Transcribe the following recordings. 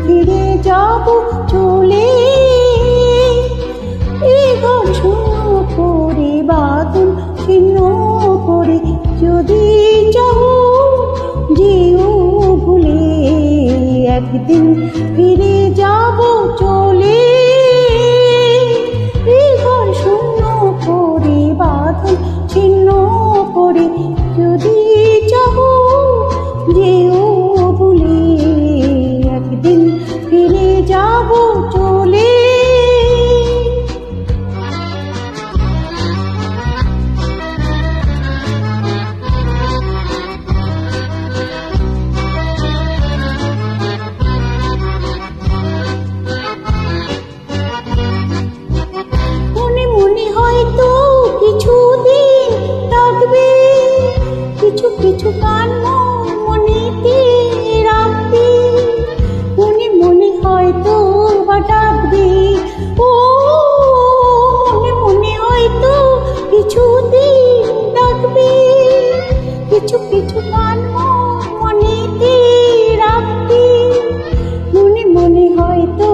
ফিরে যাব চলে। এই ঘর শূন্য করে বাঁধন ছিন্ন করে যদি চাও যেও ভুলে, একদিন ফিরে যাব চলে। এই ঘর শূন্য করে বাঁধন ছিন্ন করে যদি চাও যেও ভুলে, একদিন ফিরে যাব চলে। মনে মনে হয়তো কিছুদিন থাকবে, কিছু কিছু গান মনেতে রাখবে। মনে মনে হয়তো বা ডাকবে, ও মনে মনে হয়তো কিছুদিন ডাকবে, কিছু কিছু গান মনেতে রাখবে। মনে মনে হয়তো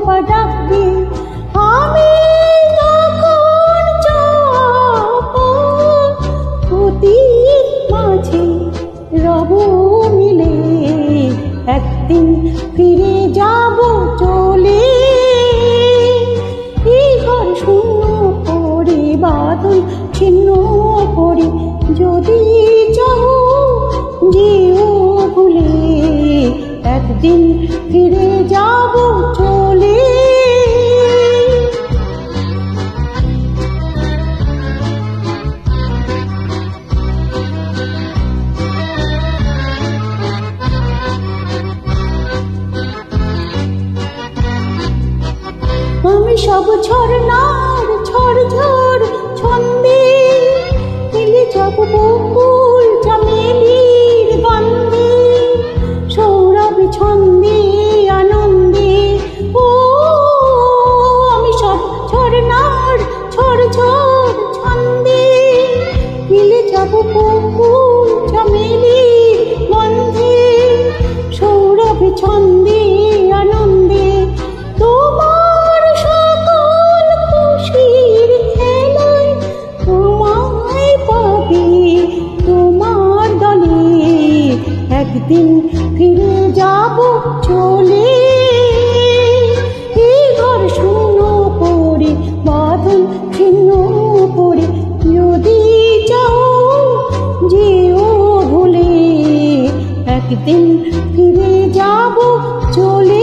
বা ডাকবে, আমি তখন যাব অতীত মাঝে রব মিলে, একদিন ফিরে যাব চলে। এই ঘর শূন্য করে বাঁধন ছিন্ন করে যদি চাও যেও ভুলে, একদিন ফিরে যাব চলে। আমি সব ঝরনার ঝরঝর ছন্দে মিলে যাব বকুল চামেলির গন্ধে, সৌরভ ছন্দে আনন্দে। ও আমি সব ঝরনার ঝরঝর ছন্দে মিলে যাব বকুল চামেলির গন্ধে, সৌরভ ছন্দে আনন্দে। তোমার সকল খুশির খেলায় তোমায় পাবে তোমার দলে, একদিন ফিরে যাব চলে। এই ঘর শূন্য করে বাঁধন ছিন্ন করে যদি চাও যেও ভুলে, একদিন ফিরে যাব চলে।